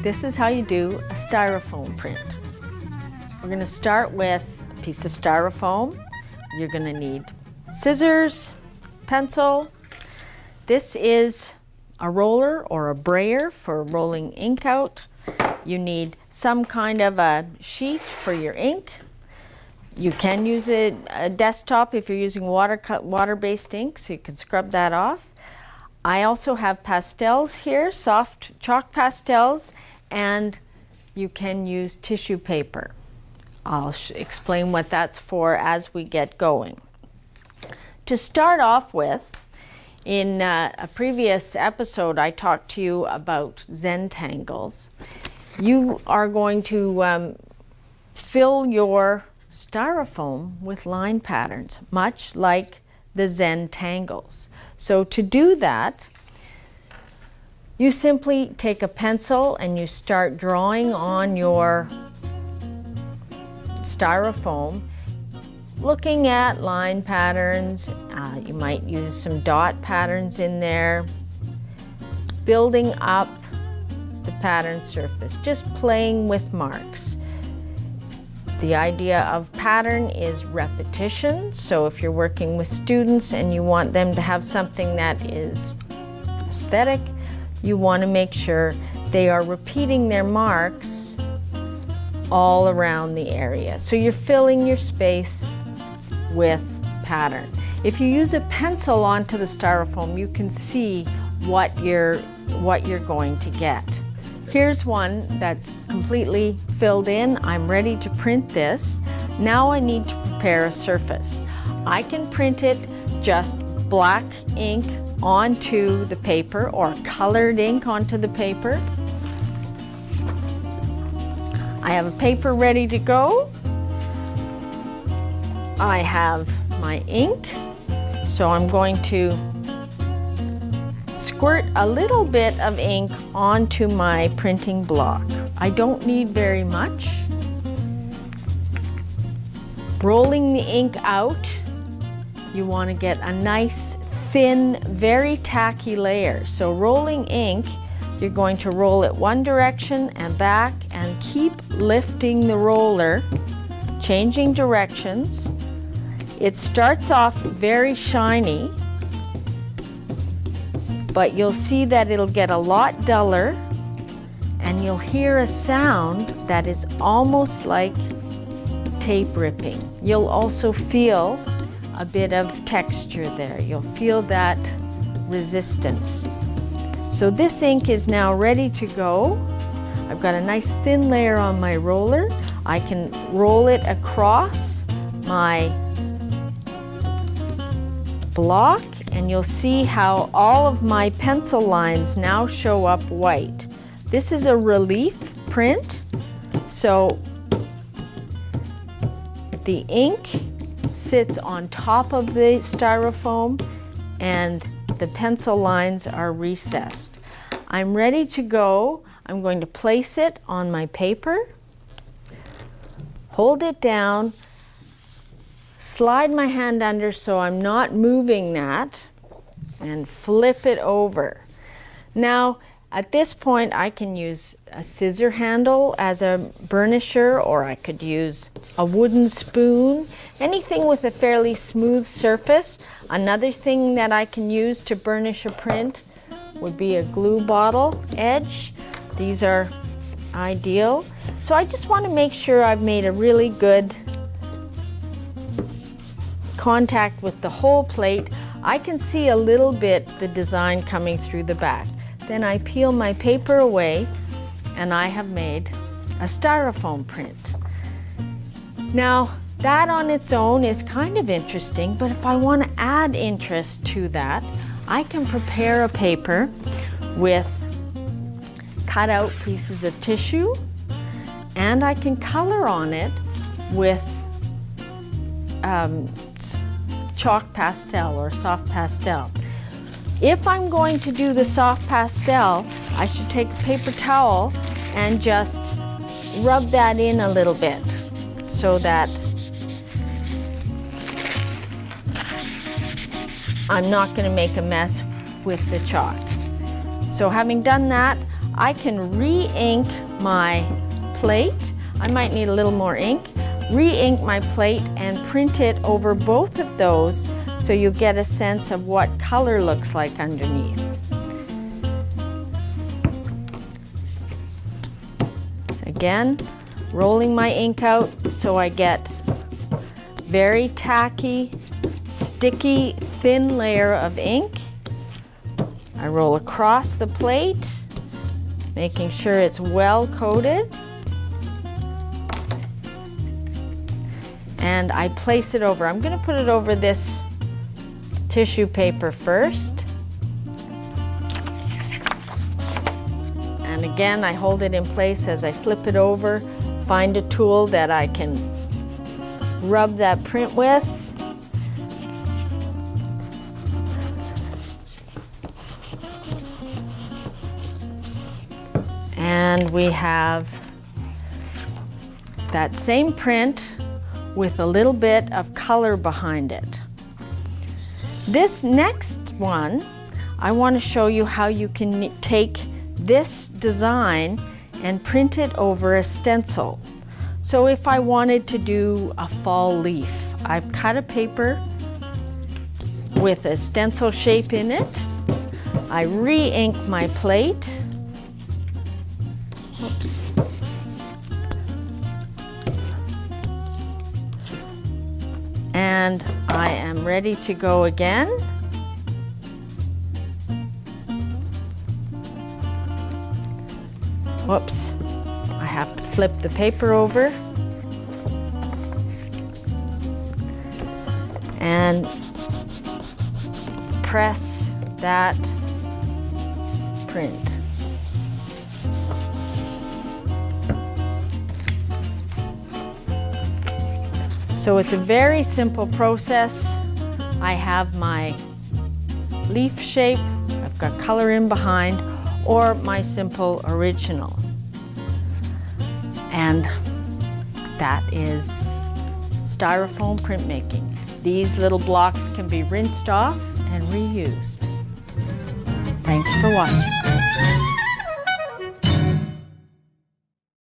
This is how you do a styrofoam print. We're going to start with a piece of styrofoam. You're going to need scissors, pencil. This is a roller or a brayer for rolling ink out. You need some kind of a sheet for your ink. You can use a desktop if you're using water-based ink, so you can scrub that off. I also have pastels here, soft chalk pastels, and you can use tissue paper. I'll explain what that's for as we get going. To start off with, in a previous episode I talked to you about Zentangles. You are going to fill your styrofoam with line patterns, much like the Zentangles. So to do that, you simply take a pencil and you start drawing on your styrofoam, looking at line patterns. You might use some dot patterns in there, building up the pattern surface, just playing with marks. The idea of pattern is repetition, so if you're working with students and you want them to have something that is aesthetic, you want to make sure they are repeating their marks all around the area. So you're filling your space with pattern. If you use a pencil onto the styrofoam, you can see what you're going to get. Here's one that's completely filled in. I'm ready to print this. Now I need to prepare a surface. I can print it just black ink onto the paper or colored ink onto the paper. I have a paper ready to go. I have my ink, so I'm going to squirt a little bit of ink onto my printing block. I don't need very much. Rolling the ink out, you want to get a nice, thin, very tacky layer. So rolling ink, you're going to roll it one direction and back and keep lifting the roller, changing directions. It starts off very shiny, but you'll see that it'll get a lot duller and you'll hear a sound that is almost like tape ripping. You'll also feel a bit of texture there. You'll feel that resistance. So this ink is now ready to go. I've got a nice thin layer on my roller. I can roll it across my block, and you'll see how all of my pencil lines now show up white. This is a relief print, so the ink sits on top of the styrofoam and the pencil lines are recessed. I'm ready to go. I'm going to place it on my paper, hold it down, slide my hand under so I'm not moving that, and flip it over. Now, at this point, I can use a scissor handle as a burnisher, or I could use a wooden spoon, anything with a fairly smooth surface. Another thing that I can use to burnish a print would be a glue bottle edge. These are ideal. So I just want to make sure I've made a really good contact with the whole plate. I can see a little bit the design coming through the back. Then I peel my paper away and I have made a styrofoam print. Now that on its own is kind of interesting, but if I want to add interest to that, I can prepare a paper with cut out pieces of tissue, and I can color on it with chalk pastel or soft pastel. If I'm going to do the soft pastel, I should take a paper towel and just rub that in a little bit so that I'm not going to make a mess with the chalk. So having done that, I can re-ink my plate. I might need a little more ink. Re-ink my plate and print it over both of those so you get a sense of what color looks like underneath. So again, rolling my ink out so I get very tacky, sticky, thin layer of ink. I roll across the plate, making sure it's well coated. And I place it over. I'm going to put it over this tissue paper first. And again, I hold it in place as I flip it over. Find a tool that I can rub that print with. And we have that same print with a little bit of color behind it. This next one, I want to show you how you can take this design and print it over a stencil. So if I wanted to do a fall leaf, I've cut a paper with a stencil shape in it. I re-ink my plate. Oops. And I am ready to go again. Whoops, I have to flip the paper over. And press that print. So it's a very simple process. I have my leaf shape, I've got color in behind, or my simple original. And that is Styrofoam printmaking. These little blocks can be rinsed off and reused. Thanks for watching.